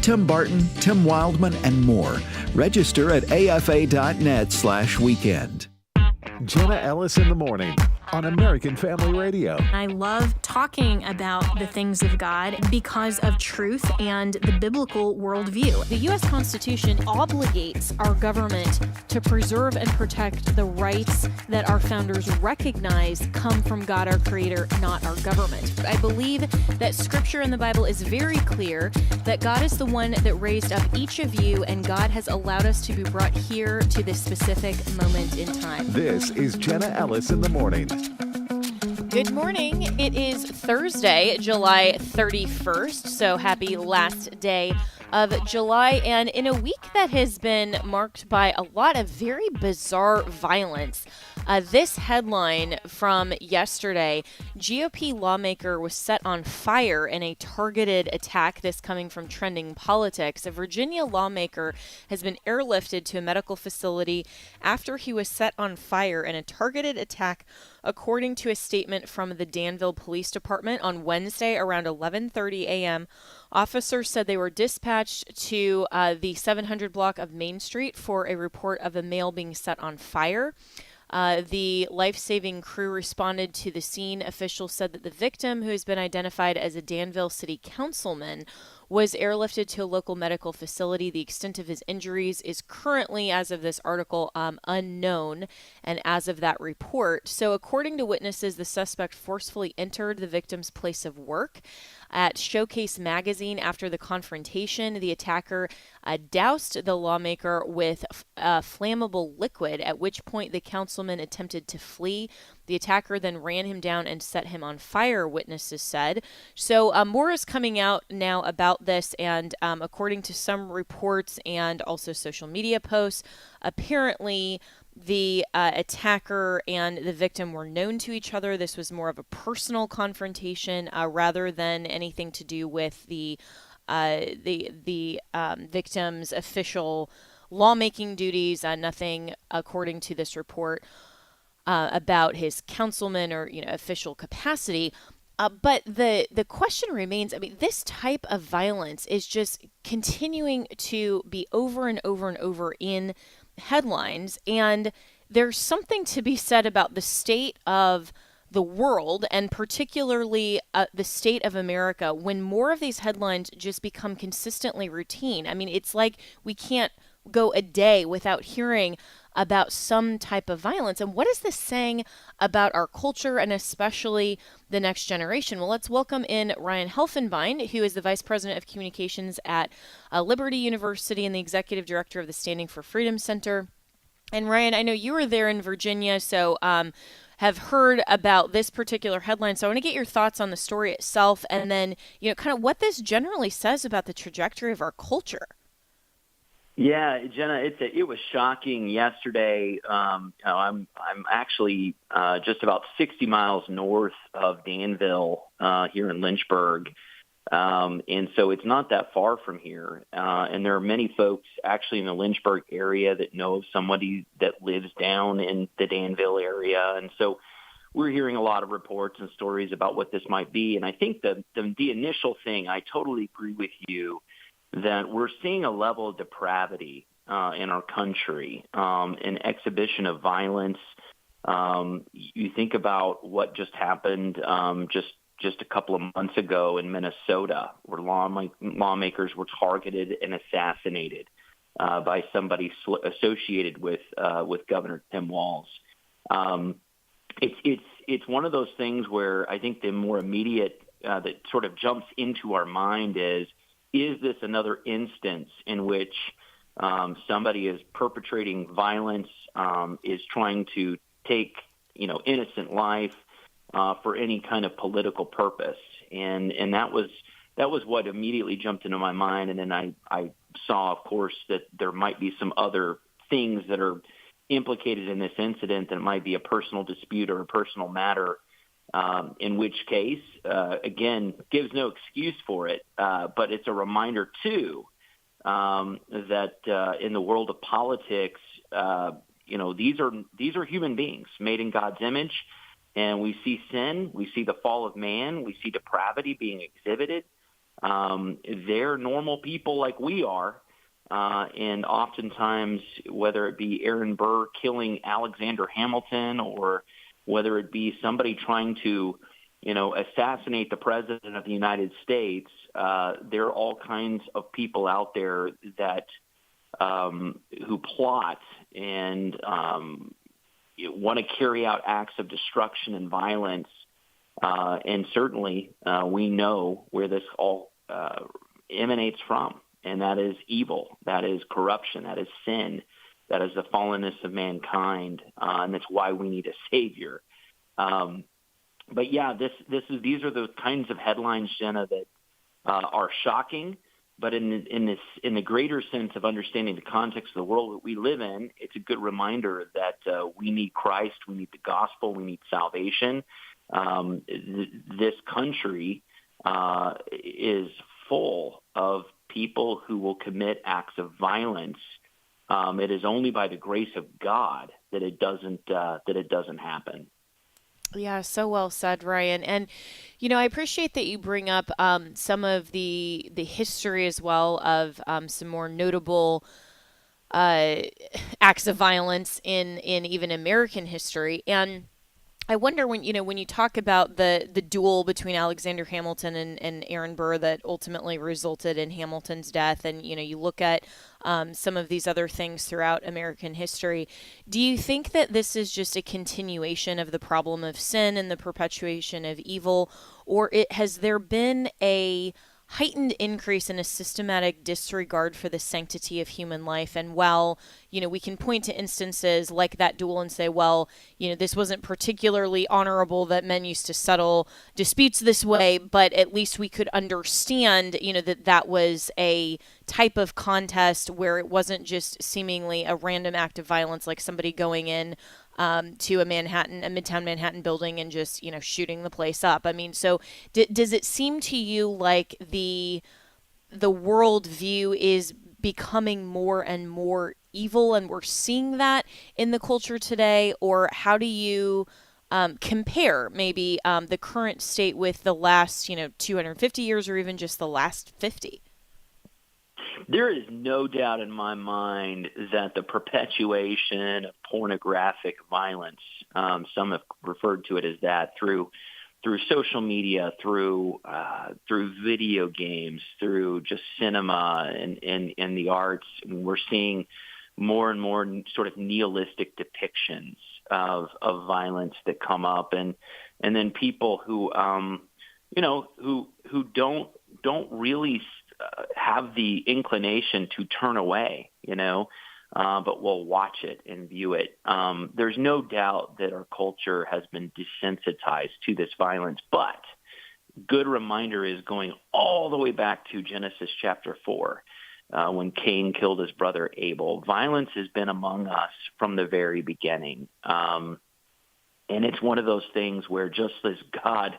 Tim Barton, Tim Wildman, and more. Register at afa.net/weekend. Jenna Ellis in the morning on American Family Radio. I love talking about the things of God because of truth and the biblical worldview. The U.S. Constitution obligates our government to preserve and protect the rights that our founders recognize come from God, our Creator, not our government. I believe that Scripture in the Bible is very clear that God is the one that raised up each of you, and God has allowed us to be brought here to this specific moment in time. This is Jenna Ellis in the morning. Good morning. It is Thursday, July 31st, so happy last day of July, and in a week that has been marked by a lot of very bizarre violence. This headline from yesterday: GOP lawmaker was set on fire in a targeted attack. This coming from Trending Politics. A Virginia lawmaker has been airlifted to a medical facility after he was set on fire in a targeted attack, according to a statement from the Danville Police Department on Wednesday around 11:30 a.m. Officers said they were dispatched to the 700 block of Main Street for a report of a male being set on fire. The life-saving crew responded to the scene. Officials said that the victim, who has been identified as a Danville City Councilman, was airlifted to a local medical facility. The extent of his injuries is currently, as of this article, unknown, and as of that report. So according to witnesses, the suspect forcefully entered the victim's place of work. At Showcase magazine, after the confrontation, the attacker doused the lawmaker with flammable liquid, at which point the councilman attempted to flee. The attacker then ran him down and set him on fire, witnesses said. So more is coming out now about this, and according to some reports and also social media posts, apparently the attacker and the victim were known to each other. This was more of a personal confrontation rather than anything to do with the victim's official lawmaking duties. Nothing, according to this report, about his councilman or official capacity. But the question remains, I mean, this type of violence is just continuing to be over and over and over in headlines, and there's something to be said about the state of the world, and particularly the state of America, when more of these headlines just become consistently routine. I mean, it's like we can't go a day without hearing about some type of violence. And what is this saying about our culture and especially the next generation? Well, let's welcome in Ryan Helfenbein, who is the Vice President of Communications at Liberty University and the Executive Director of the Standing for Freedom Center. And Ryan, I know you were there in Virginia, so have heard about this particular headline. So I want to get your thoughts on the story itself, and then kind of what this generally says about the trajectory of our culture. Yeah, Jenna, it was shocking yesterday. I'm actually just about 60 miles north of Danville here in Lynchburg, and so it's not that far from here. And there are many folks actually in the Lynchburg area that know of somebody that lives down in the Danville area, and so we're hearing a lot of reports and stories about what this might be. And I think the initial thing, I totally agree with you, that we're seeing a level of depravity in our country, an exhibition of violence. You think about what just happened just a couple of months ago in Minnesota, where lawmakers were targeted and assassinated by somebody associated with Governor Tim Walz. It's one of those things where I think the more immediate that sort of jumps into our mind is this another instance in which somebody is perpetrating violence, is trying to take, innocent life for any kind of political purpose? And that was what immediately jumped into my mind. And then I saw, of course, that there might be some other things that are implicated in this incident, that it might be a personal dispute or a personal matter. In which case, again, gives no excuse for it, but it's a reminder, too, that in the world of politics, these are human beings made in God's image, and we see sin, we see the fall of man, we see depravity being exhibited, They're normal people like we are. And oftentimes, whether it be Aaron Burr killing Alexander Hamilton or whether it be somebody trying to, assassinate the president of the United States, there are all kinds of people out there that who plot and want to carry out acts of destruction and violence. And certainly we know where this all emanates from, and that is evil, that is corruption, that is sin, that is the fallenness of mankind, and that's why we need a Savior. But yeah, these are the kinds of headlines, Jenna, that are shocking. But in the greater sense of understanding the context of the world that we live in, it's a good reminder that we need Christ, we need the gospel, we need salvation. This country is full of people who will commit acts of violence. It is only by the grace of God that it doesn't happen. Yeah, so well said, Ryan. And, I appreciate that you bring up some of the history as well of some more notable acts of violence in even American history. And I wonder when you talk about the duel between Alexander Hamilton and Aaron Burr that ultimately resulted in Hamilton's death, and you look at some of these other things throughout American history. Do you think that this is just a continuation of the problem of sin and the perpetuation of evil, or has there been a heightened increase in a systematic disregard for the sanctity of human life? And while, we can point to instances like that duel and say, well, this wasn't particularly honorable that men used to settle disputes this way, but at least we could understand, that was a type of contest where it wasn't just seemingly a random act of violence, like somebody going in to a Midtown Manhattan building and just, shooting the place up. I mean, so does it seem to you like the world view is becoming more and more evil, and we're seeing that in the culture today? Or how do you compare maybe the current state with the last, 250 years or even just the last 50? There is no doubt in my mind that the perpetuation of pornographic violence, some have referred to it as that, through social media, through video games, through just cinema and the arts, we're seeing more and more sort of nihilistic depictions of violence that come up, and then people who who don't really have the inclination to turn away, but will watch it and view it. There's no doubt that our culture has been desensitized to this violence, but good reminder is going all the way back to Genesis chapter 4, when Cain killed his brother Abel. Violence has been among us from the very beginning. And it's one of those things where just as God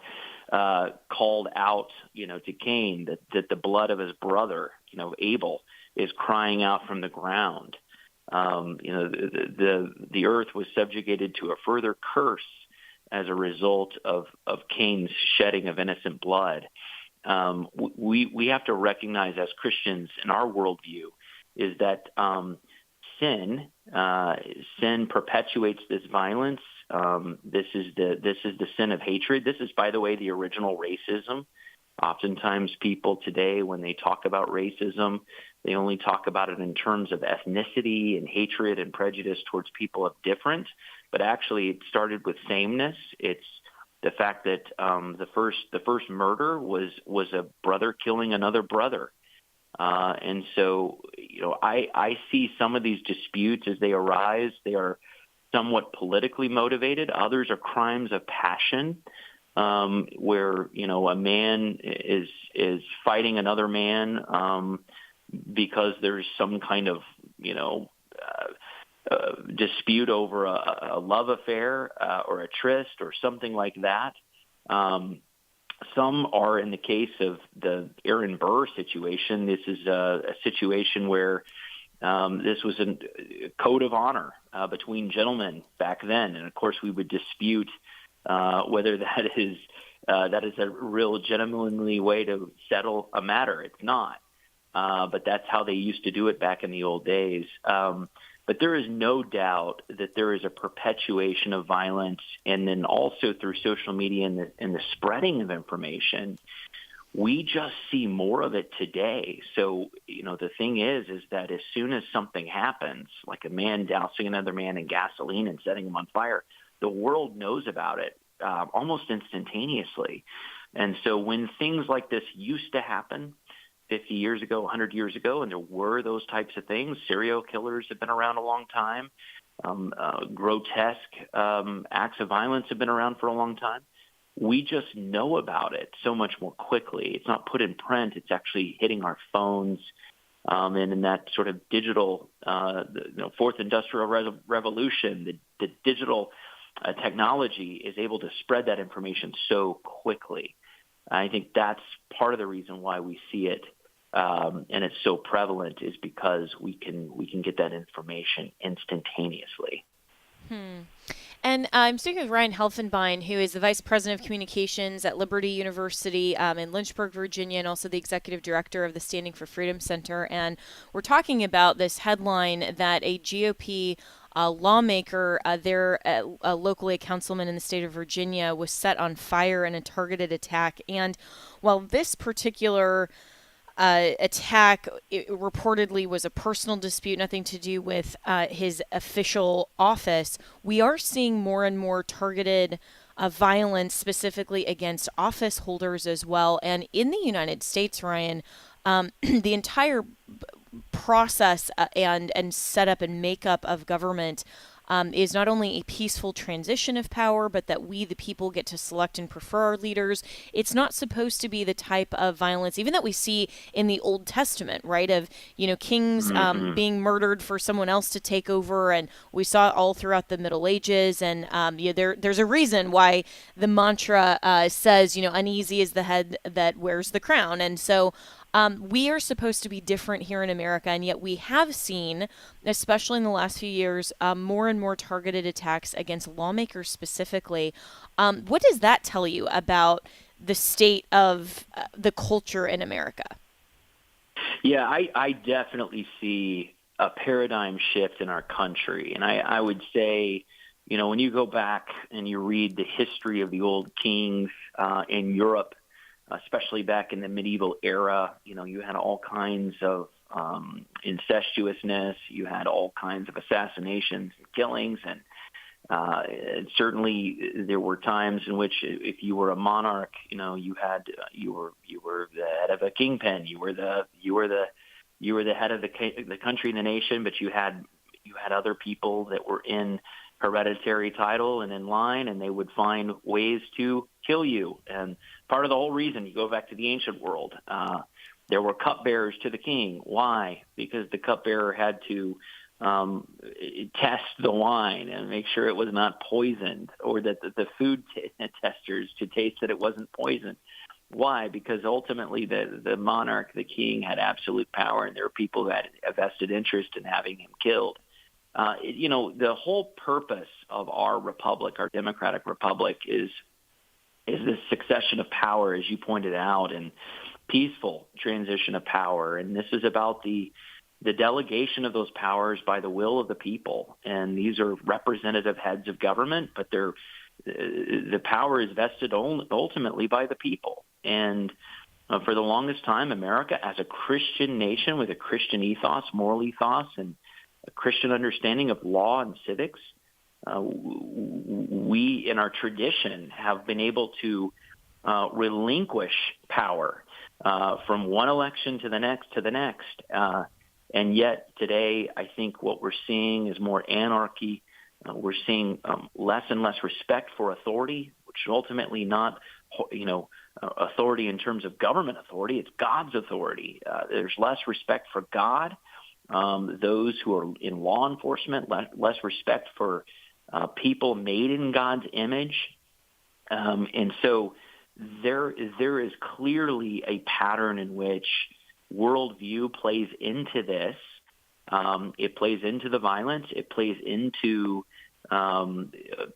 called out, to Cain that the blood of his brother, Abel, is crying out from the ground. The earth was subjugated to a further curse as a result of Cain's shedding of innocent blood. We have to recognize as Christians in our worldview is that sin perpetuates this violence. This is the sin of hatred. This is, by the way, the original racism. Oftentimes people today, when they talk about racism, they only talk about it in terms of ethnicity and hatred and prejudice towards people of different. But actually, it started with sameness. It's the fact that the first murder was a brother killing another brother. And so, I see some of these disputes as they arise. They are somewhat politically motivated. Others are crimes of passion, where, a man is fighting another man because there's some kind of, dispute over a love affair or a tryst or something like that. Some are, in the case of the Aaron Burr situation, this is a situation where this was a code of honor between gentlemen back then. And, of course, we would dispute whether that is that is a real genuinely way to settle a matter. It's not. But that's how they used to do it back in the old days. But there is no doubt that there is a perpetuation of violence, and then also through social media and the spreading of information, we just see more of it today. So, the thing is that as soon as something happens, like a man dousing another man in gasoline and setting him on fire, the world knows about it almost instantaneously. And so when things like this used to happen 50 years ago, 100 years ago, and there were those types of things, serial killers have been around a long time, grotesque acts of violence have been around for a long time. We just know about it so much more quickly. It's not put in print. It's actually hitting our phones. And in that sort of digital, fourth industrial revolution, the digital technology is able to spread that information so quickly. I think that's part of the reason why we see it, and it's so prevalent, is because we can get that information instantaneously. And I'm speaking with Ryan Helfenbein, who is the Vice President of Communications at Liberty University in Lynchburg, Virginia, and also the Executive Director of the Standing for Freedom Center. And we're talking about this headline that a GOP lawmaker, locally a councilman in the state of Virginia, was set on fire in a targeted attack. And while this particular attack reportedly was a personal dispute, nothing to do with his official office, we are seeing more and more targeted violence specifically against office holders as well. And in the United States, Ryan, the entire process and setup and makeup of government is not only a peaceful transition of power, but that we, the people, get to select and prefer our leaders. It's not supposed to be the type of violence, even that we see in the Old Testament, right? Of, kings being murdered for someone else to take over. And we saw it all throughout the Middle Ages. And there's a reason why the mantra says, uneasy is the head that wears the crown. And so we are supposed to be different here in America, and yet we have seen, especially in the last few years, more and more targeted attacks against lawmakers specifically. What does that tell you about the state of the culture in America? Yeah, I definitely see a paradigm shift in our country. And I would say, when you go back and you read the history of the old kings in Europe, especially back in the medieval era, you had all kinds of incestuousness, you had all kinds of assassinations and killings, and certainly there were times in which, if you were a monarch, you were the head of a kingpin, you were the head of the country and the nation, but you had other people that were in hereditary title and in line, and they would find ways to kill you. And part of the whole reason, you go back to the ancient world, there were cupbearers to the king. Why? Because the cupbearer had to test the wine and make sure it was not poisoned, or that the food testers to taste that it wasn't poisoned. Why? Because ultimately the monarch, the king, had absolute power, and there were people that had a vested interest in having him killed. The whole purpose of our republic, our democratic republic, is this succession of power, as you pointed out, and peaceful transition of power. And this is about the delegation of those powers by the will of the people. And these are representative heads of government, but the power is vested ultimately by the people. And for the longest time, America, as a Christian nation with a Christian ethos, moral ethos, and a Christian understanding of law and civics, we in our tradition have been able to relinquish power from one election to the next. And yet today, I think what we're seeing is more anarchy. We're seeing less and less respect for authority, which is ultimately not, authority in terms of government authority. It's God's authority. There's less respect for God. Those who are in law enforcement, less respect for people made in God's image. And so there is clearly a pattern in which worldview plays into this. It plays into the violence. It plays into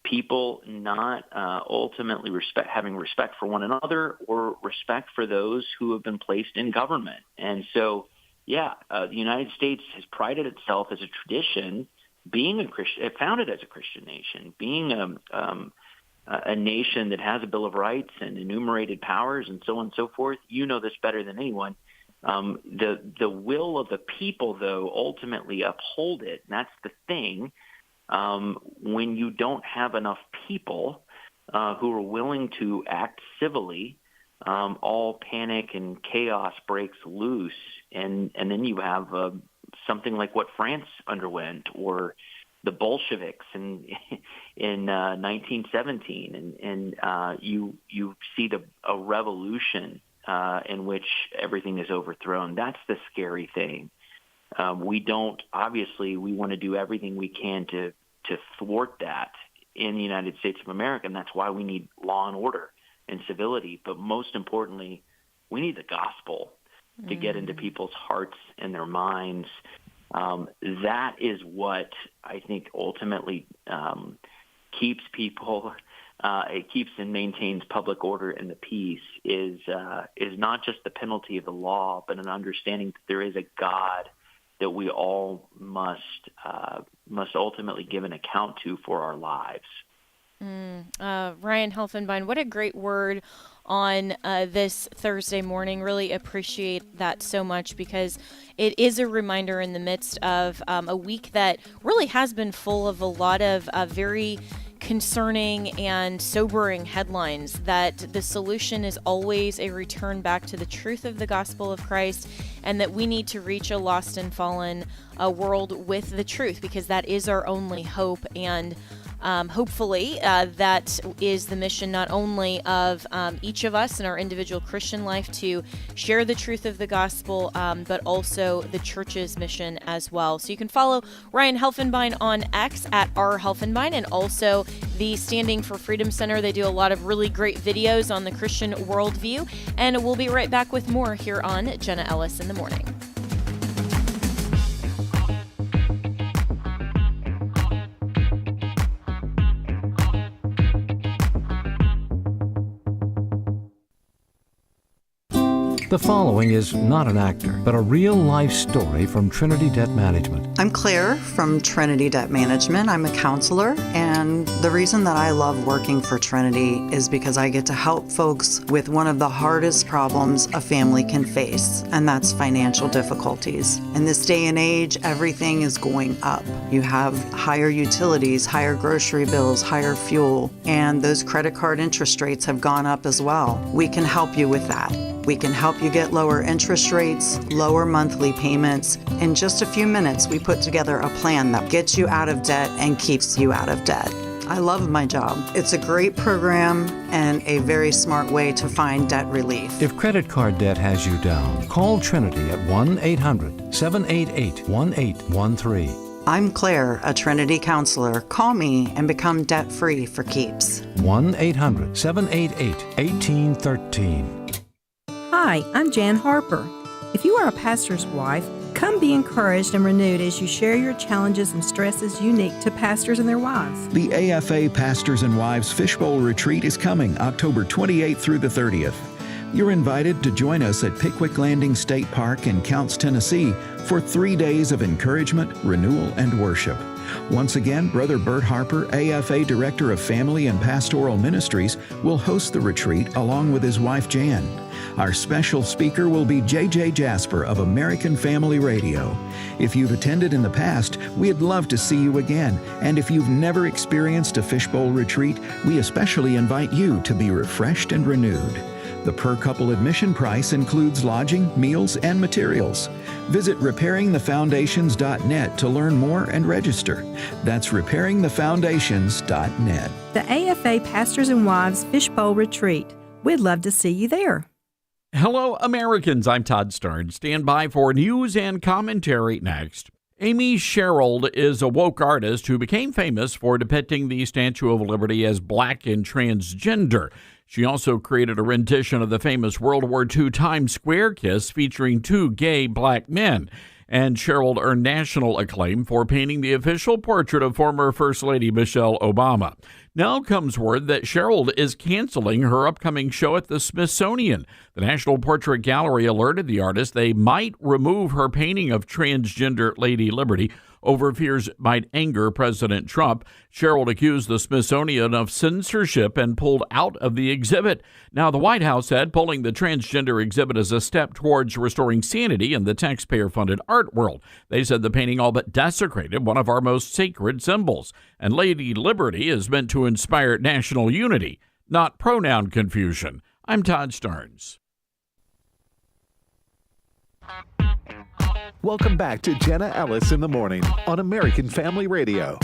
people not ultimately having respect for one another or respect for those who have been placed in government. And so, the United States has prided itself as a tradition, being a Christian, founded as a Christian nation, being a nation that has a Bill of Rights and enumerated powers and so on and so forth. You know this better than anyone. The will of the people, though, ultimately uphold it. And that's the thing. When you don't have enough people who are willing to act civilly, all panic and chaos breaks loose, and then you have something like what France underwent, or the Bolsheviks in 1917, and you see a revolution in which everything is overthrown. That's the scary thing. We want to do everything we can to thwart that in the United States of America, and that's why we need law and order and civility. But most importantly, we need the gospel to get into people's hearts and their minds. That is what I think ultimately keeps people, it keeps and maintains public order and the peace, is not just the penalty of the law, but an understanding that there is a God that we all must ultimately give an account to for our lives. Ryan Helfenbein, what a great word on this Thursday morning. Really appreciate that so much, because it is a reminder in the midst of a week that really has been full of a lot of very concerning and sobering headlines, that the solution is always a return back to the truth of the gospel of Christ, and that we need to reach a lost and fallen world with the truth, because that is our only hope. And hopefully that is the mission not only of each of us in our individual Christian life to share the truth of the gospel, but also the church's mission as well. So you can follow Ryan Helfenbein on X at @rhelfenbein, and also the Standing for Freedom Center. They do a lot of really great videos on the Christian worldview, and we'll be right back with more here on Jenna Ellis in the Morning. The following is not an actor, but a real-life story from Trinity Debt Management. I'm Claire from Trinity Debt Management. I'm a counselor, and the reason that I love working for Trinity is because I get to help folks with one of the hardest problems a family can face, and that's financial difficulties. In this day and age, everything is going up. You have higher utilities, higher grocery bills, higher fuel, and those credit card interest rates have gone up as well. We can help you with that. We can help you get lower interest rates, lower monthly payments. In just a few minutes, we put together a plan that gets you out of debt and keeps you out of debt. I love my job. It's a great program and a very smart way to find debt relief. If credit card debt has you down, call Trinity at 1-800-788-1813. I'm Claire, a Trinity counselor. Call me and become debt-free for keeps. 1-800-788-1813. Hi, I'm Jan Harper. If you are a pastor's wife, come be encouraged and renewed as you share your challenges and stresses unique to pastors and their wives. The AFA Pastors and Wives Fishbowl Retreat is coming October 28th through the 30th. You're invited to join us at Pickwick Landing State Park in Counce, Tennessee for 3 days of encouragement, renewal, and worship. Once again, Brother Bert Harper, AFA Director of Family and Pastoral Ministries, will host the retreat along with his wife Jan. Our special speaker will be J.J. Jasper of American Family Radio. If you've attended in the past, we'd love to see you again. And if you've never experienced a fishbowl retreat, we especially invite you to be refreshed and renewed. The per-couple admission price includes lodging, meals, and materials. Visit repairingthefoundations.net to learn more and register. That's repairingthefoundations.net. The AFA Pastors and Wives Fishbowl Retreat. We'd love to see you there. Hello, Americans. I'm Todd Stern. Stand by for news and commentary next. Amy Sherald is a woke artist who became famous for depicting the Statue of Liberty as black and transgender. She also created a rendition of the famous World War II Times Square kiss featuring two gay black men. And Cheryl earned national acclaim for painting the official portrait of former First Lady Michelle Obama. Now comes word that Cheryl is canceling her upcoming show at the Smithsonian. The National Portrait Gallery alerted the artist they might remove her painting of transgender Lady Liberty over fears might anger President Trump. Cheryl accused the Smithsonian of censorship and pulled out of the exhibit. Now, the White House said pulling the transgender exhibit is a step towards restoring sanity in the taxpayer-funded art world. They said the painting all but desecrated one of our most sacred symbols. And Lady Liberty is meant to inspire national unity, not pronoun confusion. I'm Todd Starnes. Welcome back to Jenna Ellis in the Morning on American Family Radio.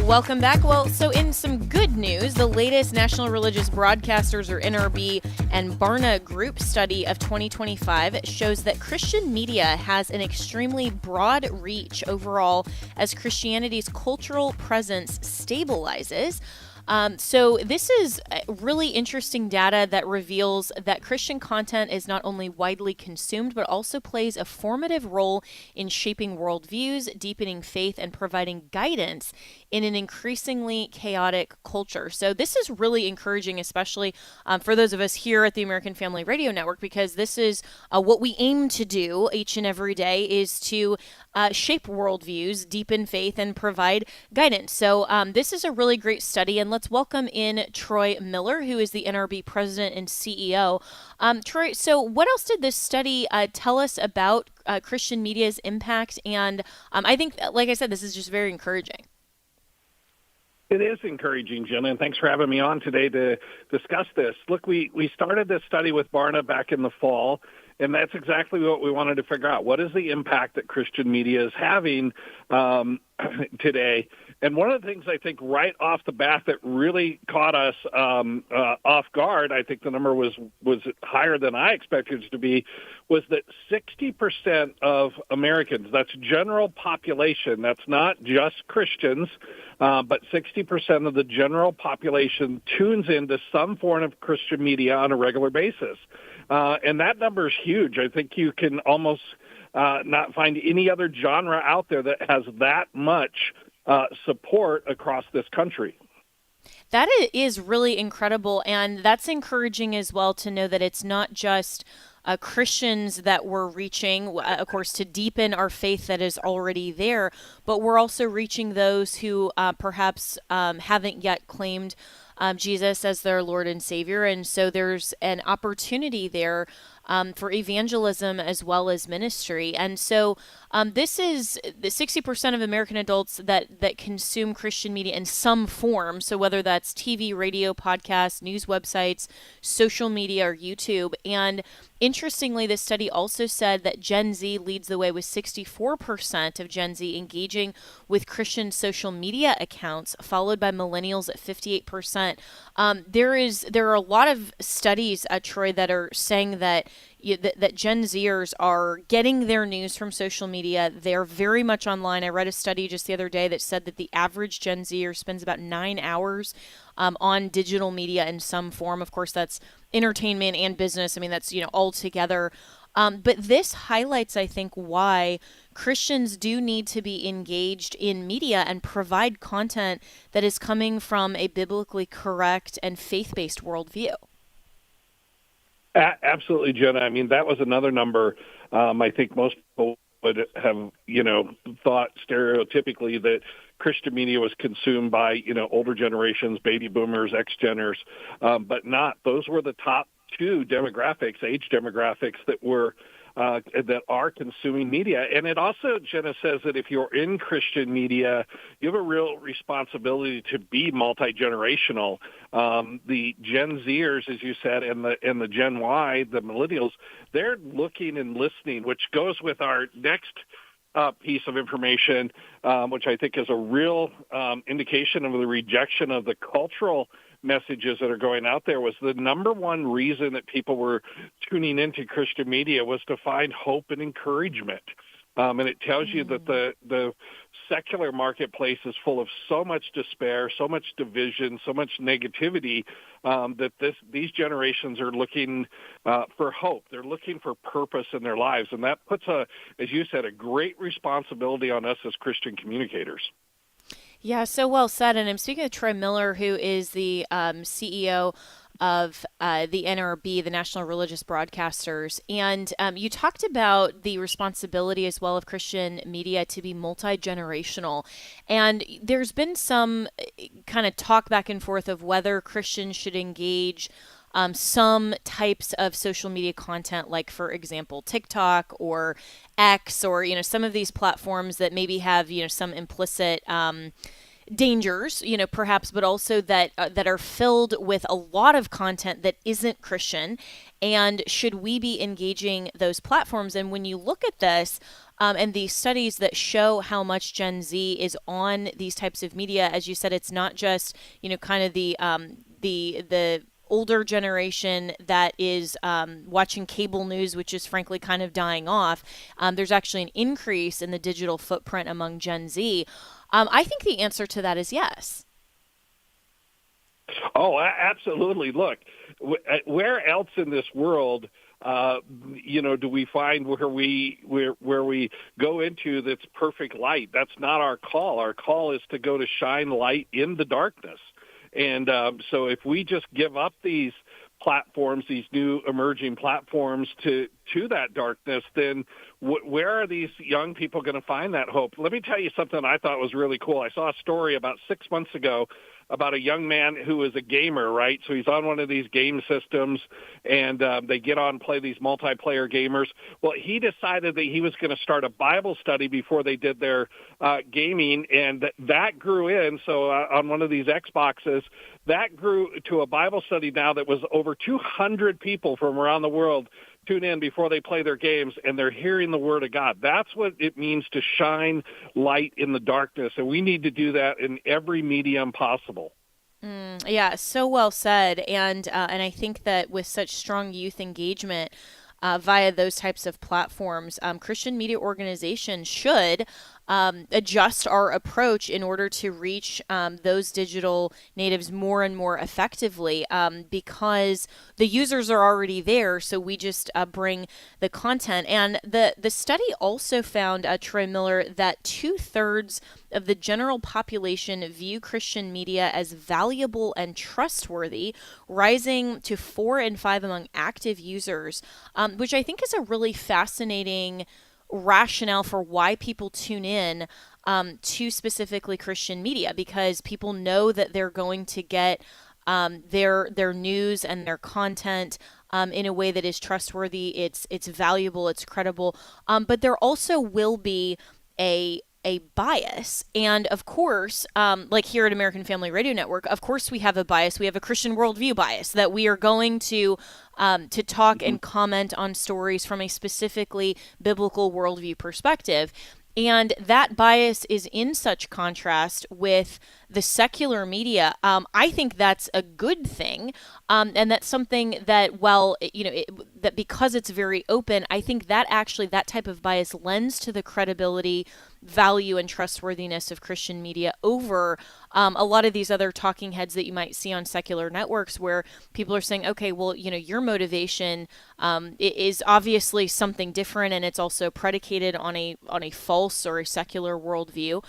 Welcome back. Well, so in some good news, the latest National Religious Broadcasters, or NRB, and Barna Group study of 2025 shows that Christian media has an extremely broad reach overall as Christianity's cultural presence stabilizes. So this is really interesting data that reveals that Christian content is not only widely consumed, but also plays a formative role in shaping worldviews, deepening faith, and providing guidance in an increasingly chaotic culture. So this is really encouraging, especially for those of us here at the American Family Radio Network, because this is what we aim to do each and every day, is to shape worldviews, deepen faith, and provide guidance. So this is a really great study, and let's welcome in Troy Miller, who is the NRB president and CEO. Troy, so what else did this study tell us about Christian media's impact? And I think, like I said, this is just very encouraging. It is encouraging, Jenna, and thanks for having me on today to discuss this. Look, we started this study with Barna back in the fall, and that's exactly what we wanted to figure out. What is the impact that Christian media is having today? And one of the things I think right off the bat that really caught us off guard, I think the number was higher than I expected it to be, was that 60% of Americans, that's general population, that's not just Christians, but 60% of the general population tunes into some form of Christian media on a regular basis. And that number is huge. I think you can almost not find any other genre out there that has that much support across this country. That is really incredible, and that's encouraging as well to know that it's not just Christians that we're reaching, of course, to deepen our faith that is already there, but we're also reaching those who perhaps haven't yet claimed Jesus as their Lord and Savior. And so there's an opportunity there for evangelism as well as ministry. And so this is the 60% of American adults that consume Christian media in some form. So whether that's TV, radio, podcasts, news websites, social media, or YouTube. And interestingly, this study also said that Gen Z leads the way with 64% of Gen Z engaging with Christian social media accounts, followed by millennials at 58%. There are a lot of studies, Troy, that are saying that that Gen Zers are getting their news from social media. They're very much online. I read a study just the other day that said that the average Gen Zer spends about 9 hours on digital media in some form. Of course, that's entertainment and business. I mean, that's, all together. But this highlights, I think, why Christians do need to be engaged in media and provide content that is coming from a biblically correct and faith-based worldview. Absolutely, Jenna. I mean, that was another number. I think most people would have, thought stereotypically that Christian media was consumed by, older generations, baby boomers, X-Geners, but not. Those were the top two demographics, age demographics that are consuming media. And it also, Jenna, says that if you're in Christian media, you have a real responsibility to be multi-generational. The Gen Zers, as you said, and the Gen Y, the millennials, they're looking and listening, which goes with our next piece of information, which I think is a real indication of the rejection of the cultural messages that are going out there. Was the number one reason that people were tuning into Christian media was to find hope and encouragement. And it tells you that the secular marketplace is full of so much despair, so much division, so much negativity, that these generations are looking for hope. They're looking for purpose in their lives. And that puts, as you said, a great responsibility on us as Christian communicators. Yeah, so well said. And I'm speaking with Troy Miller, who is the CEO of the NRB, the National Religious Broadcasters. And you talked about the responsibility as well of Christian media to be multi-generational. And there's been some kind of talk back and forth of whether Christians should engage some types of social media content, like, for example, TikTok or X, or, some of these platforms that maybe have, some implicit dangers, perhaps, but also that are filled with a lot of content that isn't Christian. And should we be engaging those platforms? And when you look at this, and these studies that show how much Gen Z is on these types of media, as you said, it's not just, kind of the older generation that is watching cable news, which is frankly kind of dying off. There's actually an increase in the digital footprint among Gen Z. I think the answer to that is yes. Oh, absolutely. Look, where else in this world, do we find where we go into that's perfect light? That's not our call. Our call is to go to shine light in the darkness. And so if we just give up these platforms, these new emerging platforms to that darkness, then where are these young people going to find that hope? Let me tell you something I thought was really cool. I saw a story about 6 months ago about a young man who is a gamer, right? So he's on one of these game systems, and they get on and play these multiplayer gamers. Well, he decided that he was going to start a Bible study before they did their gaming, and that grew in. So on one of these Xboxes, that grew to a Bible study now that was over 200 people from around the world tune in before they play their games, and they're hearing the Word of God. That's what it means to shine light in the darkness, and we need to do that in every medium possible. Yeah, so well said. And I think that with such strong youth engagement via those types of platforms, Christian media organizations should adjust our approach in order to reach those digital natives more and more effectively, because the users are already there. So we just bring the content. And the study also found, Troy Miller, that 2/3 of the general population view Christian media as valuable and trustworthy, rising to 4 in 5 among active users, which I think is a really fascinating rationale for why people tune in to specifically Christian media, because people know that they're going to get their news and their content in a way that is trustworthy, it's valuable, it's credible, but there also will be a bias. And of course, like here at American Family Radio Network, of course we have a bias. We have a Christian worldview bias that we are going to talk and comment on stories from a specifically biblical worldview perspective. And that bias is in such contrast with the secular media. I think that's a good thing. And that's something that, that because it's very open, I think that actually that type of bias lends to the credibility, value, and trustworthiness of Christian media over a lot of these other talking heads that you might see on secular networks, where people are saying, okay, well, your motivation is obviously something different, and it's also predicated on a false or a secular worldview.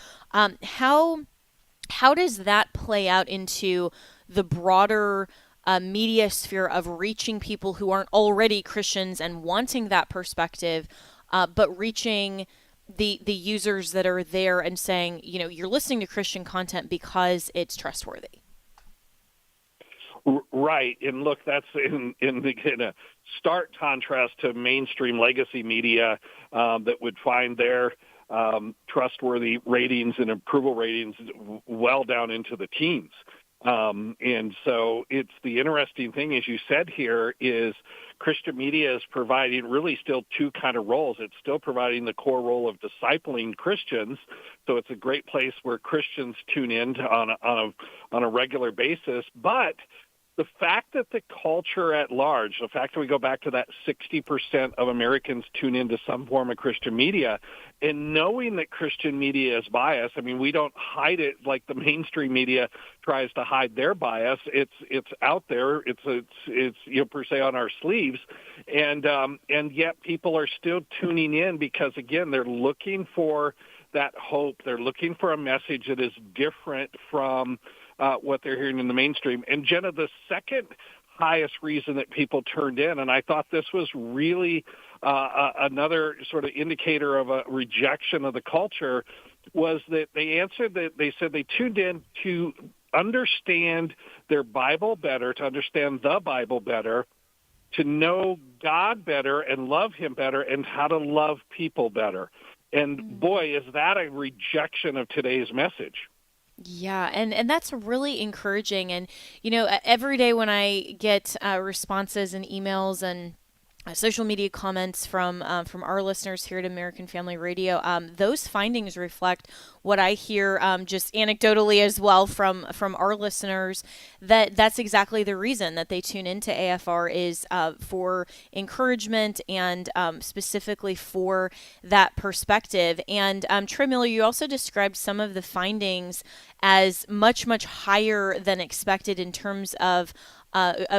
How does that play out into the broader media sphere of reaching people who aren't already Christians and wanting that perspective, but reaching the users that are there and saying, you're listening to Christian content because it's trustworthy? Right. And look, that's in a stark contrast to mainstream legacy media that would find their trustworthy ratings and approval ratings well down into the teens. And so it's the interesting thing, as you said here, is Christian media is providing really still two kind of roles. It's still providing the core role of discipling Christians. So it's a great place where Christians tune in on a regular basis. But the fact that the culture at large, the fact that we go back to that 60% of Americans tune into some form of Christian media, and knowing that Christian media is biased, I mean, we don't hide it like the mainstream media tries to hide their bias. It's out there. It's per se on our sleeves, and yet people are still tuning in because again they're looking for that hope. They're looking for a message that is different from what they're hearing in the mainstream. And Jenna, the second highest reason that people turned in, and I thought this was really another sort of indicator of a rejection of the culture, was that they answered that they said they tuned in to understand their Bible better, to understand the Bible better, to know God better and love him better, and how to love people better. And boy, is that a rejection of today's message. Yeah, and that's really encouraging. And, every day when I get responses and emails and social media comments from our listeners here at American Family Radio, those findings reflect what I hear just anecdotally as well from our listeners, that's exactly the reason that they tune into AFR is for encouragement and specifically for that perspective. And Trey Miller, you also described some of the findings as much, much higher than expected in terms of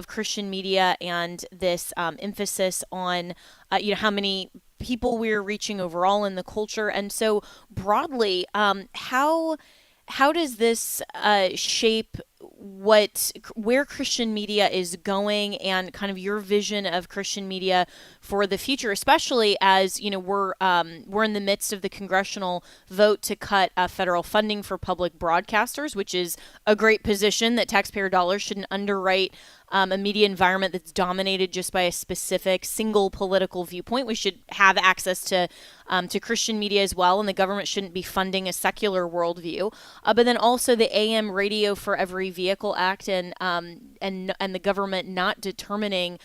Christian media and this emphasis on how many people we're reaching overall in the culture. And so broadly, how does this shape where Christian media is going and kind of your vision of Christian media for the future, especially as we're in the midst of the congressional vote to cut federal funding for public broadcasters, which is a great position that taxpayer dollars shouldn't underwrite a media environment that's dominated just by a specific single political viewpoint. We should have access to Christian media as well, and the government shouldn't be funding a secular worldview. But then also the AM Radio for Every Vehicle Act and the government not determining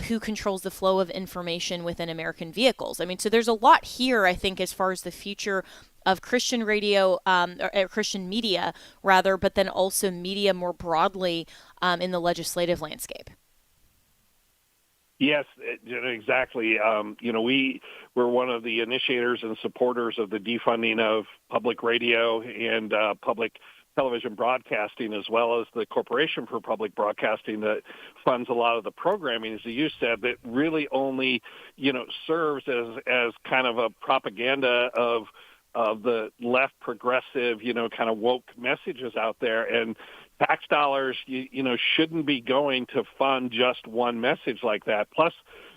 who controls the flow of information within American vehicles. I mean, so there's a lot here, I think, as far as the future of Christian radio, or Christian media, rather, but then also media more broadly in the legislative landscape. Yes, exactly. We're one of the initiators and supporters of the defunding of public radio and public television broadcasting, as well as the Corporation for Public Broadcasting that funds a lot of the programming, as you said, that really only, serves as kind of a propaganda of the left progressive, kind of woke messages out there. And tax dollars, shouldn't be going to fund just one message like that. Plus,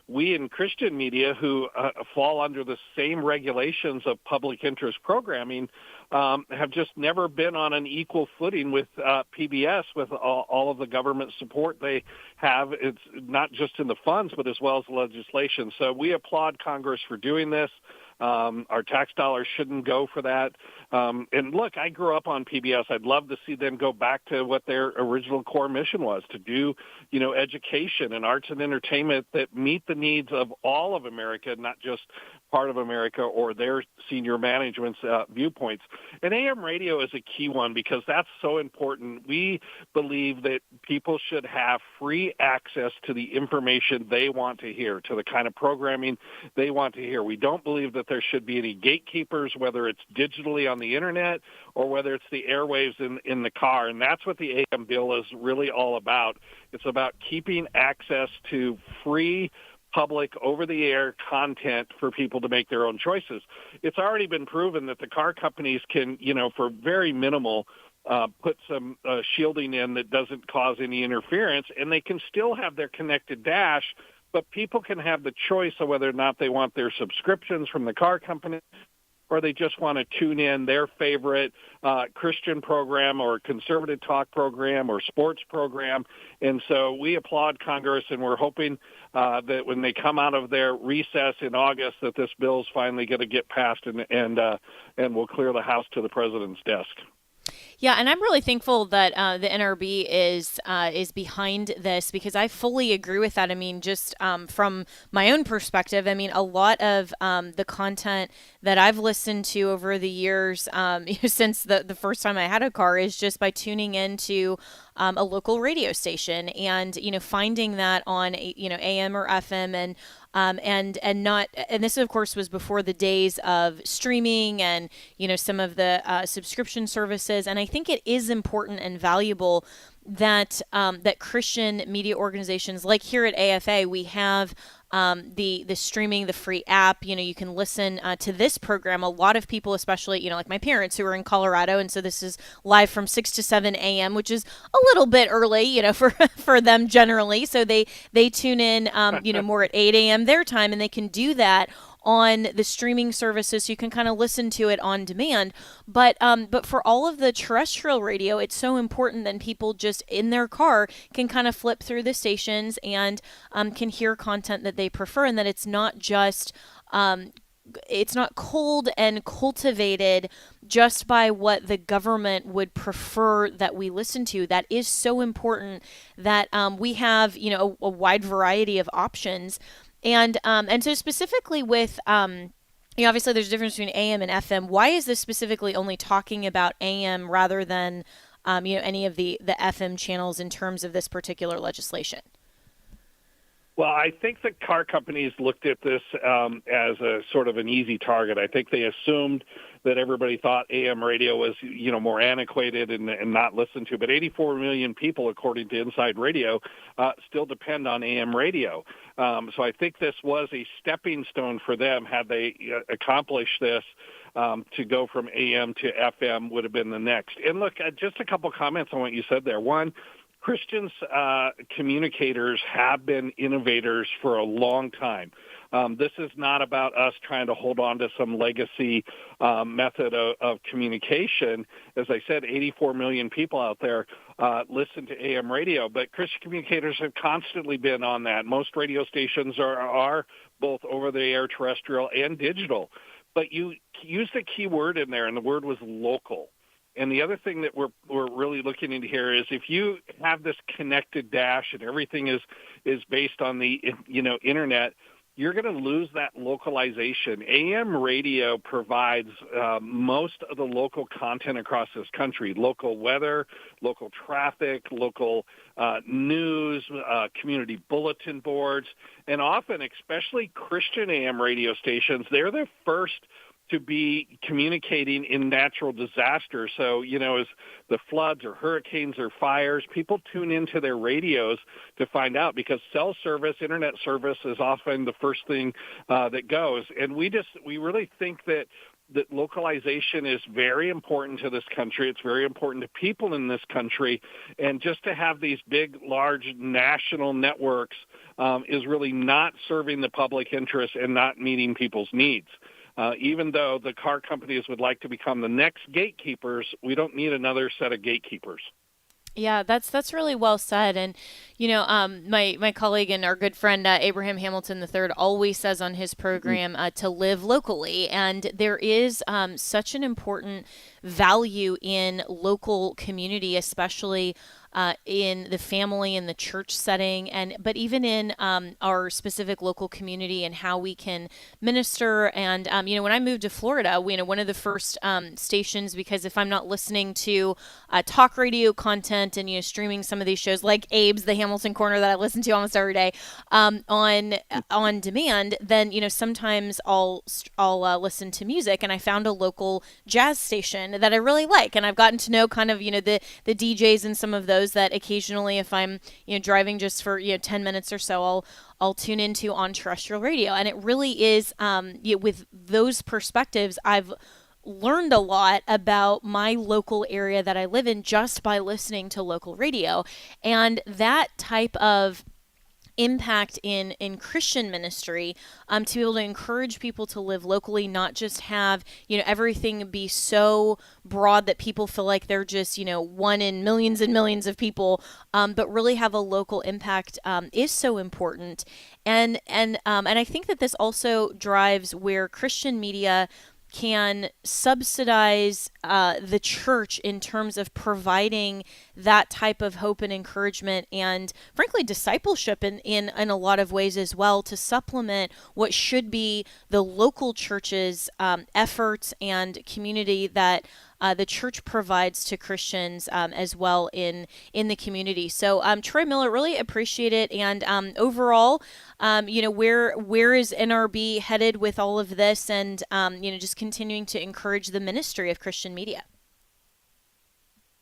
we in Christian media who fall under the same regulations of public interest programming have just never been on an equal footing with PBS, with all of the government support they have. It's not just in the funds, but as well as the legislation. So we applaud Congress for doing this. Our tax dollars shouldn't go for that. And look, I grew up on PBS. I'd love to see them go back to what their original core mission was, to do, education and arts and entertainment that meet the needs of all of America, not just part of America or their senior management's viewpoints. And AM radio is a key one because that's so important. We believe that people should have free access to the information they want to hear, to the kind of programming they want to hear. We don't believe that there should be any gatekeepers, whether it's digitally on the internet or whether it's the airwaves in the car. And that's what the AM bill is really all about. It's about keeping access to free public over-the-air content for people to make their own choices. It's already been proven that the car companies can, for very minimal, put some shielding in that doesn't cause any interference, and they can still have their connected dash, but people can have the choice of whether or not they want their subscriptions from the car company or they just want to tune in their favorite Christian program or conservative talk program or sports program. And so we applaud Congress, and we're hoping that when they come out of their recess in August that this bill's finally going to get passed and will clear the House to the president's desk. Yeah, and I'm really thankful that the NRB is behind this, because I fully agree with that. I mean, just from my own perspective, I mean, a lot of the content that I've listened to over the years, since the first time I had a car, is just by tuning into a local radio station, and finding that on AM or FM, and not, and this of course was before the days of streaming and some of the subscription services. And I think it is important and valuable that that Christian media organizations, like here at AFA, we have the streaming, the free app. You can listen to this program. A lot of people, especially like my parents who are in Colorado, and so this is live from 6 to 7 a.m., which is a little bit early, for them generally. So they tune in, more at 8 a.m. their time, and they can do that on the streaming services, so you can kind of listen to it on demand. But for all of the terrestrial radio, it's so important that people just in their car can kind of flip through the stations and can hear content that they prefer, and that it's not just it's not cold and cultivated just by what the government would prefer that we listen to. That is so important that we have a wide variety of options. And so specifically with obviously there's a difference between AM and FM. Why is this specifically only talking about AM rather than any of the FM channels in terms of this particular legislation? Well, I think the car companies looked at this as a sort of an easy target. I think they assumed that everybody thought AM radio was, more antiquated and not listened to. But 84 million people, according to Inside Radio, still depend on AM radio. So I think this was a stepping stone for them. Had they accomplished this, to go from AM to FM would have been the next. And look, just a couple comments on what you said there. One, Christians, communicators have been innovators for a long time. This is not about us trying to hold on to some legacy method of communication. As I said, 84 million people out there listen to AM radio, but Christian communicators have constantly been on that. Most radio stations are both over-the-air, terrestrial, and digital. But you used a key word in there, and the word was local. And the other thing that we're really looking into here is if you have this connected dash and everything is based on the internet, you're going to lose that localization. AM radio provides most of the local content across this country: local weather, local traffic, local news, community bulletin boards, and often, especially Christian AM radio stations, they're the first to be communicating in natural disasters. So, as the floods or hurricanes or fires, people tune into their radios to find out, because cell service, internet service is often the first thing that goes. And we really think that localization is very important to this country. It's very important to people in this country. And just to have these big, large national networks is really not serving the public interest and not meeting people's needs. Even though the car companies would like to become the next gatekeepers, we don't need another set of gatekeepers. Yeah, that's really well said. And, my colleague and our good friend, Abraham Hamilton III, always says on his program to live locally. And there is such an important value in local community, especially in the family and the church setting, but even in our specific local community and how we can minister. And when I moved to Florida, one of the first stations, because if I'm not listening to talk radio content and streaming some of these shows like Abe's The Hamilton Corner that I listen to almost every day on demand, then sometimes I'll listen to music. And I found a local jazz station that I really like, and I've gotten to know kind of the DJs and some of those that occasionally, if I'm driving just for 10 minutes or so, I'll tune into on terrestrial radio. And it really is with those perspectives, I've learned a lot about my local area that I live in just by listening to local radio. And that type of impact in Christian ministry, to be able to encourage people to live locally, not just have everything be so broad that people feel like they're just one in millions and millions of people, but really have a local impact, is so important. And I think that this also drives where Christian media can subsidize the church in terms of providing that type of hope and encouragement and, frankly, discipleship in a lot of ways as well, to supplement what should be the local church's efforts and community that the church provides to Christians as well in the community. So, Troy Miller, really appreciate it. And overall, where is NRB headed with all of this, and just continuing to encourage the ministry of Christian media?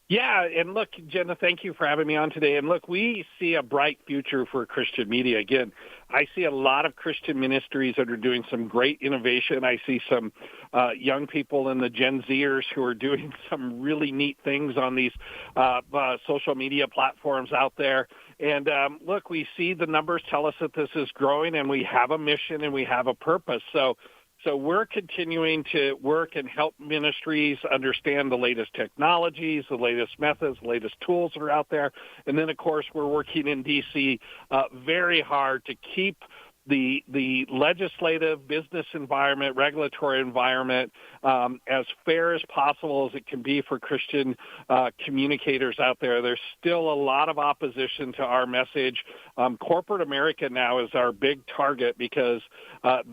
Yeah, and look, Jenna, thank you for having me on today. And look, we see a bright future for Christian media. Again, I see a lot of Christian ministries that are doing some great innovation. I see some young people in the Gen Zers who are doing some really neat things on these social media platforms out there. And look, we see the numbers tell us that this is growing, and we have a mission and we have a purpose. So we're continuing to work and help ministries understand the latest technologies, the latest methods, the latest tools that are out there. And then, of course, we're working in D.C. Very hard to keep the legislative, business environment, regulatory environment as fair as possible as it can be for Christian communicators out there. There's still a lot of opposition to our message. Corporate America now is our big target because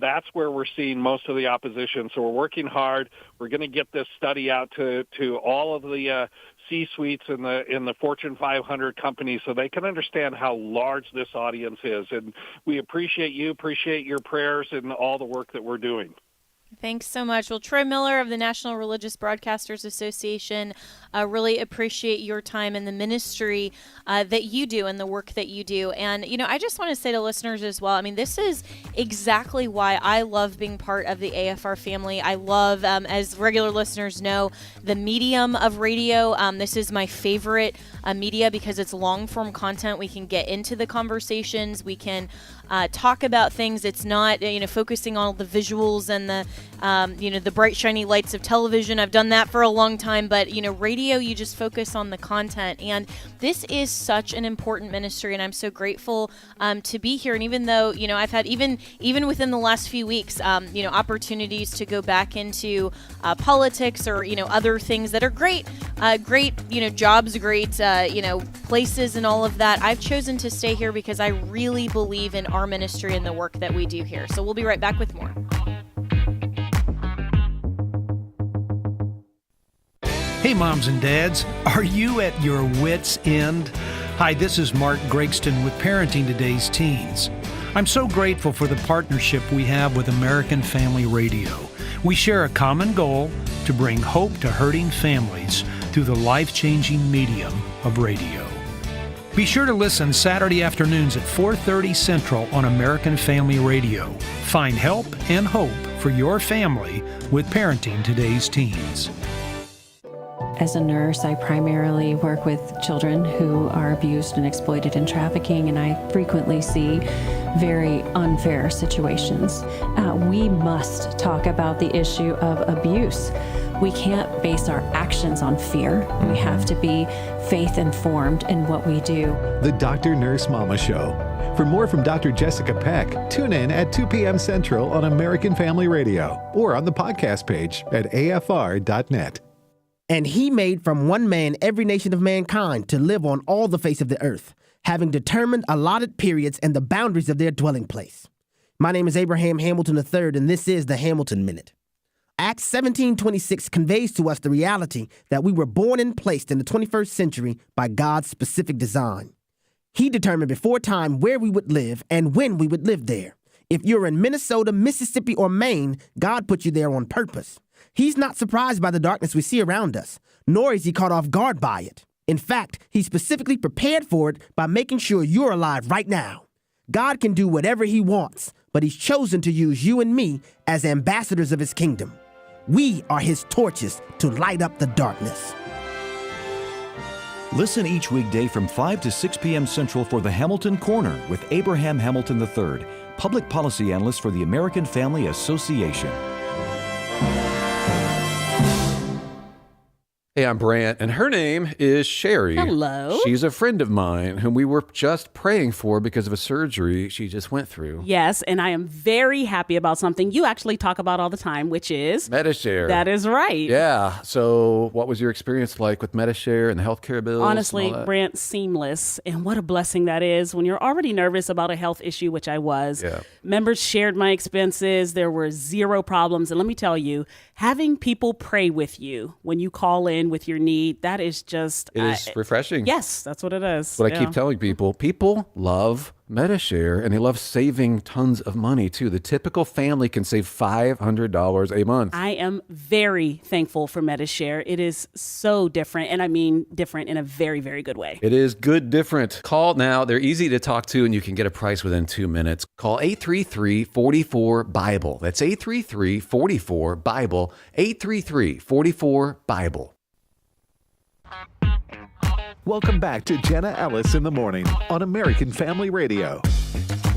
that's where we're seeing most of the opposition. So we're working hard. We're going to get this study out to all of the C-suites in the Fortune 500 companies so they can understand how large this audience is. And we appreciate your prayers and all the work that we're doing. Thanks so much. Well, Troy Miller of the National Religious Broadcasters Association, really appreciate your time and the ministry that you do and the work that you do. And, I just want to say to listeners as well, this is exactly why I love being part of the AFR family. I love, as regular listeners know, the medium of radio. This is my favorite media because it's long-form content. We can get into the conversations. We can talk about things. It's not, focusing on the visuals and the bright, shiny lights of television. I've done that for a long time, but, radio, you just focus on the content. And this is such an important ministry, and I'm so grateful to be here. And even though, I've had even within the last few weeks, opportunities to go back into politics or, other things that are great, jobs, great, places and all of that. I've chosen to stay here because I really believe in our ministry and the work that we do here. So we'll be right back with more. Hey, moms and dads, are you at your wits' end? Hi, this is Mark Gregston with Parenting Today's Teens. I'm so grateful for the partnership we have with American Family Radio. We share a common goal to bring hope to hurting families through the life-changing medium of radio. Be sure to listen Saturday afternoons at 4:30 Central on American Family Radio. Find help and hope for your family with Parenting Today's Teens. As a nurse, I primarily work with children who are abused and exploited in trafficking, and I frequently see very unfair situations. We must talk about the issue of abuse. We can't base our actions on fear. We have to be faith-informed in what we do. The Dr. Nurse Mama Show. For more from Dr. Jessica Peck, tune in at 2 p.m. Central on American Family Radio or on the podcast page at afr.net. And he made from one man every nation of mankind to live on all the face of the earth, having determined allotted periods and the boundaries of their dwelling place. My name is Abraham Hamilton III, and this is the Hamilton Minute. Acts 17:26 conveys to us the reality that we were born and placed in the 21st century by God's specific design. He determined before time where we would live and when we would live there. If you're in Minnesota, Mississippi, or Maine, God put you there on purpose. He's not surprised by the darkness we see around us, nor is he caught off guard by it. In fact, he specifically prepared for it by making sure you're alive right now. God can do whatever he wants, but he's chosen to use you and me as ambassadors of his kingdom. We are his torches to light up the darkness. Listen each weekday from 5 to 6 p.m. Central for the Hamilton Corner with Abraham Hamilton III, Public Policy Analyst for the American Family Association. Hey, I'm Brant, and her name is Sherry. Hello. She's a friend of mine whom we were just praying for because of a surgery she just went through. Yes, and I am very happy about something you actually talk about all the time, which is Medishare. That is right. Yeah. So what was your experience like with Medishare and the healthcare bills? Honestly, Brant, seamless. And what a blessing that is when you're already nervous about a health issue, which I was. Yeah. Members shared my expenses. There were zero problems. And let me tell you, having people pray with you when you call in with your need, that is just... It is refreshing. Yes, that's what it is. What I keep telling people. People love Medishare, and they love saving tons of money, too. The typical family can save $500 a month. I am very thankful for Medishare. It is so different, and I mean different in a very, very good way. It is good different. Call now. They're easy to talk to, and you can get a price within 2 minutes. Call 833-44-BIBLE. That's 833-44-BIBLE. 833-44-BIBLE. Welcome back to Jenna Ellis in the Morning on American Family Radio.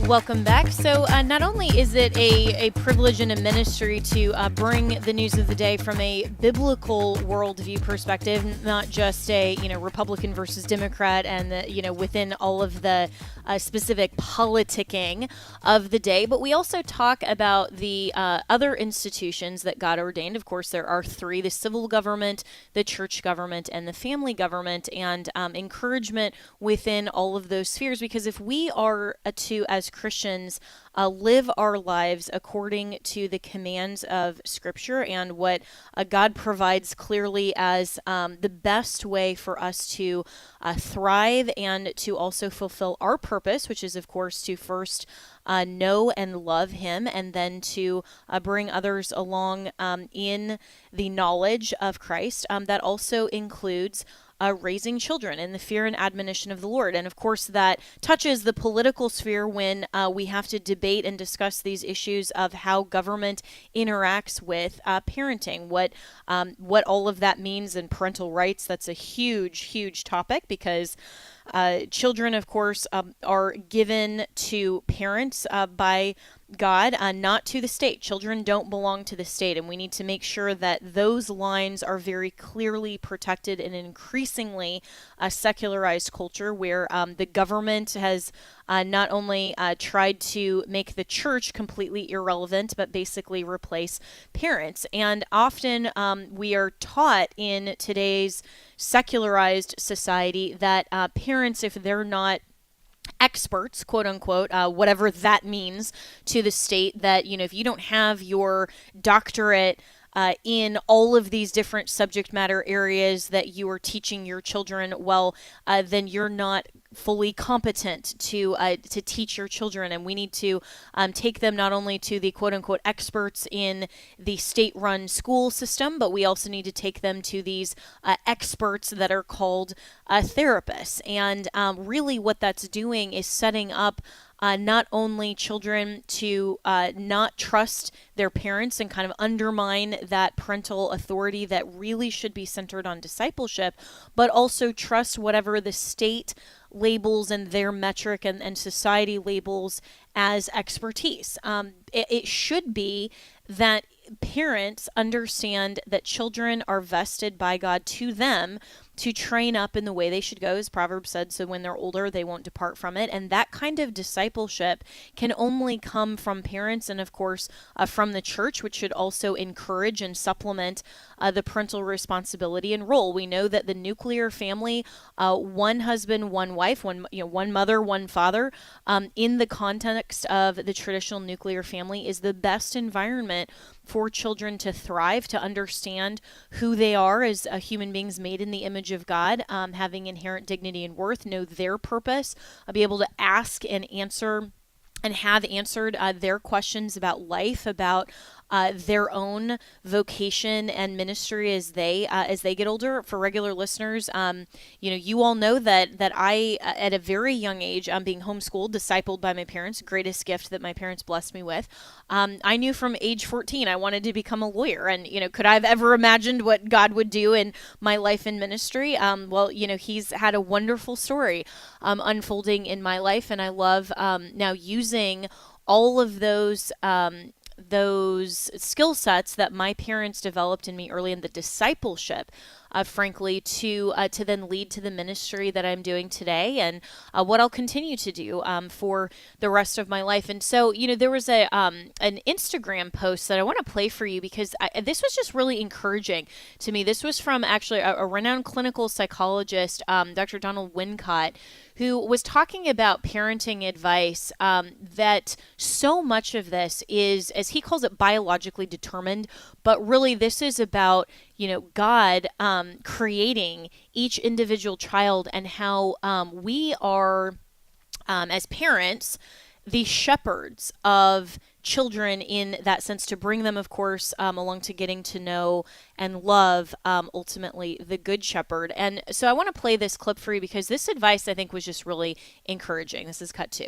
Welcome back. So not only is it a privilege and a ministry to bring the news of the day from a biblical worldview perspective, not just a Republican versus Democrat and within all of the specific politicking of the day, but we also talk about the other institutions that God ordained. Of course, there are three: the civil government, the church government, and the family government, and encouragement within all of those spheres. Because if we are to, as Christians, live our lives according to the commands of Scripture and what God provides clearly as the best way for us to thrive and to also fulfill our purpose, which is, of course, to first know and love Him, and then to bring others along in the knowledge of Christ. That also includes raising children in the fear and admonition of the Lord. And of course, that touches the political sphere when we have to debate and discuss these issues of how government interacts with parenting, what all of that means in parental rights. That's a huge, huge topic because children, of course, are given to parents by God, not to the state. Children don't belong to the state, and we need to make sure that those lines are very clearly protected in an increasingly secularized culture where the government has not only tried to make the church completely irrelevant, but basically replace parents. And often we are taught in today's secularized society that parents, if they're not experts, quote unquote, whatever that means to the state, that, if you don't have your doctorate in all of these different subject matter areas that you are teaching your children, well, then you're not fully competent to teach your children. And we need to take them not only to the quote-unquote experts in the state-run school system, but we also need to take them to these experts that are called therapists. And really what that's doing is setting up not only children to not trust their parents and kind of undermine that parental authority that really should be centered on discipleship, but also trust whatever the state labels and their metric and society labels as expertise. It should be that parents understand that children are vested by God to them to train up in the way they should go, as Proverbs said, so when they're older, they won't depart from it. And that kind of discipleship can only come from parents and, of course, from the church, which should also encourage and supplement the parental responsibility and role. We know that the nuclear family, one husband, one wife, one mother, one father, in the context of the traditional nuclear family is the best environment for children to thrive, to understand who they are as human beings made in the image of God, having inherent dignity and worth, know their purpose, be able to ask and answer and have answered their questions about life, about their own vocation and ministry as they get older. For regular listeners, you all know that I, at a very young age, being homeschooled, discipled by my parents, greatest gift that my parents blessed me with. I knew from age 14 I wanted to become a lawyer, and could I have ever imagined what God would do in my life and ministry? Well, He's had a wonderful story unfolding in my life, and I love now using all of those those skill sets that my parents developed in me early in the discipleship, frankly, to then lead to the ministry that I'm doing today and what I'll continue to do for the rest of my life. And so, there was an Instagram post that I want to play for you because this was just really encouraging to me. This was from actually a renowned clinical psychologist, Dr. Donald Wincott, who was talking about parenting advice, that so much of this is, as he calls it, biologically determined, but really this is about, God creating each individual child and how we are, as parents, the shepherds of children in that sense, to bring them, of course, along to getting to know and love, ultimately, the Good Shepherd. And so I want to play this clip for you because this advice, I think, was just really encouraging. This is cut 2.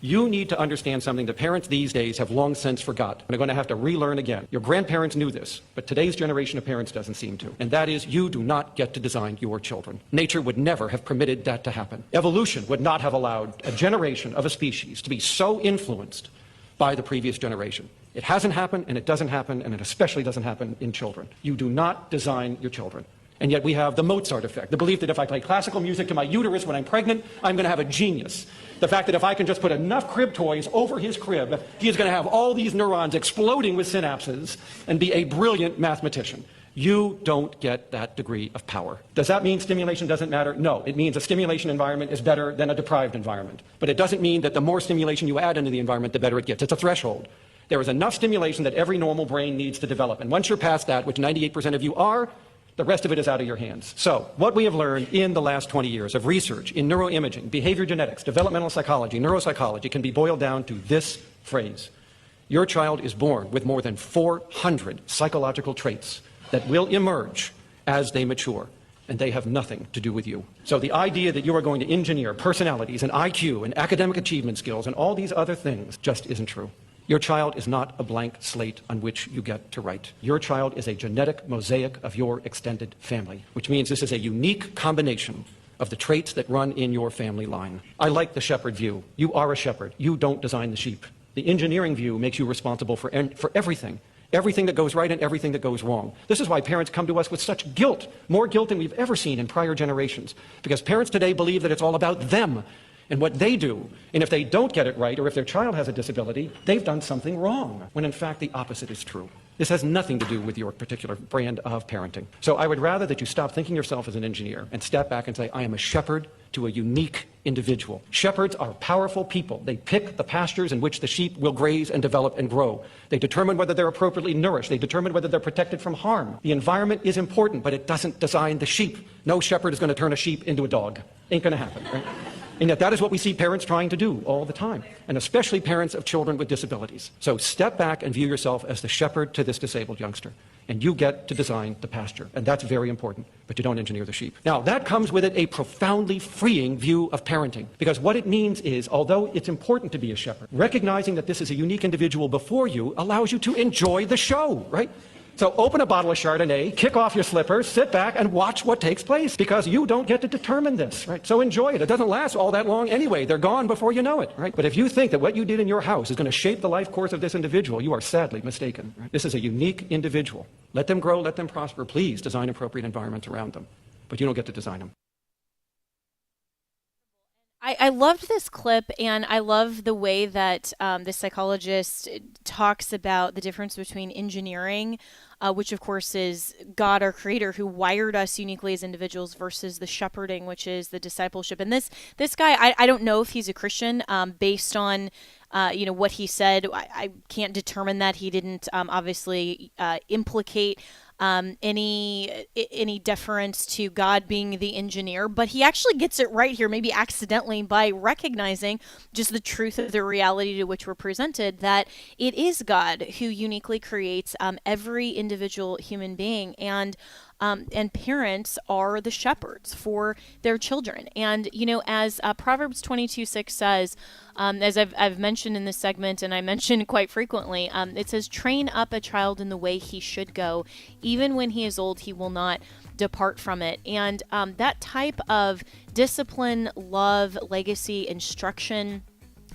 You need to understand something that parents these days have long since forgot. They're going to have to relearn again. Your grandparents knew this, but today's generation of parents doesn't seem to. And that is, you do not get to design your children. Nature would never have permitted that to happen. Evolution would not have allowed a generation of a species to be so influenced by the previous generation. It hasn't happened, and it doesn't happen, and it especially doesn't happen in children. You do not design your children. And yet we have the Mozart effect, the belief that if I play classical music to my uterus when I'm pregnant, I'm going to have a genius. The fact that if I can just put enough crib toys over his crib, he is going to have all these neurons exploding with synapses and be a brilliant mathematician. You don't get that degree of power. Does that mean stimulation doesn't matter? No. It means a stimulation environment is better than a deprived environment. But it doesn't mean that the more stimulation you add into the environment, the better it gets. It's a threshold. There is enough stimulation that every normal brain needs to develop. And once you're past that, which 98% of you are, the rest of it is out of your hands. So what we have learned in the last 20 years of research in neuroimaging, behavior genetics, developmental psychology, neuropsychology can be boiled down to this phrase. Your child is born with more than 400 psychological traits that will emerge as they mature, and they have nothing to do with you. So the idea that you are going to engineer personalities and IQ and academic achievement skills and all these other things just isn't true. Your child is not a blank slate on which you get to write. Your child is a genetic mosaic of your extended family, which means this is a unique combination of the traits that run in your family line. I like the shepherd view. You are a shepherd. You don't design the sheep. The engineering view makes you responsible for everything. Everything that goes right and everything that goes wrong. This is why parents come to us with such guilt, more guilt than we've ever seen in prior generations, because parents today believe that it's all about them and what they do. And if they don't get it right, or if their child has a disability, they've done something wrong, when in fact the opposite is true. This has nothing to do with your particular brand of parenting. So I would rather that you stop thinking yourself as an engineer and step back and say, I am a shepherd to a unique individual. Shepherds are powerful people. They pick the pastures in which the sheep will graze and develop and grow. They determine whether they're appropriately nourished. They determine whether they're protected from harm. The environment is important, but it doesn't design the sheep. No shepherd is going to turn a sheep into a dog. Ain't going to happen, right? And yet that is what we see parents trying to do all the time, and especially parents of children with disabilities. So step back and view yourself as the shepherd to this disabled youngster, and you get to design the pasture, and that's very important, but you don't engineer the sheep. Now, that comes with it a profoundly freeing view of parenting, because what it means is, although it's important to be a shepherd, recognizing that this is a unique individual before you allows you to enjoy the show, right? So open a bottle of Chardonnay, kick off your slippers, sit back, and watch what takes place, because you don't get to determine this, right? So enjoy it. It doesn't last all that long anyway. They're gone before you know it, right? But if you think that what you did in your house is going to shape the life course of this individual, you are sadly mistaken, right? This is a unique individual. Let them grow, let them prosper. Please design appropriate environments around them, but you don't get to design them. I loved this clip, and I love the way that the psychologist talks about the difference between engineering, which of course is God, our creator, who wired us uniquely as individuals, versus the shepherding, which is the discipleship. And this guy, I don't know if he's a Christian, based on what he said. I can't determine that. He didn't obviously implicate any deference to God being the engineer, but he actually gets it right here, maybe accidentally, by recognizing just the truth of the reality to which we're presented, that it is God who uniquely creates every individual human being, and parents are the shepherds for their children. And, as Proverbs 22:6 says, as I've mentioned in this segment, and I mention quite frequently, it says, train up a child in the way he should go. Even when he is old, he will not depart from it. And that type of discipline, love, legacy, instruction,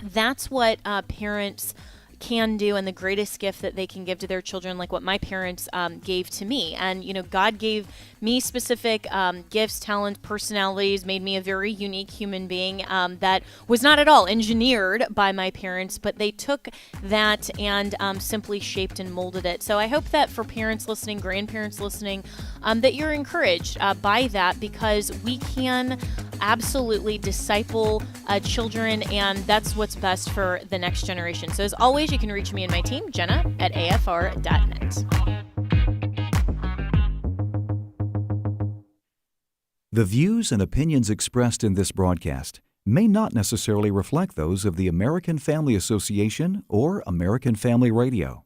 that's what parents can do and the greatest gift that they can give to their children, like what my parents gave to me. And, God gave me specific gifts, talents, personalities, made me a very unique human being that was not at all engineered by my parents, but they took that and simply shaped and molded it. So I hope that for parents listening, grandparents listening, that you're encouraged by that, because we can absolutely disciple children, and that's what's best for the next generation. So as always, you can reach me and my team, Jenna at afr.net. The views and opinions expressed in this broadcast may not necessarily reflect those of the American Family Association or American Family Radio.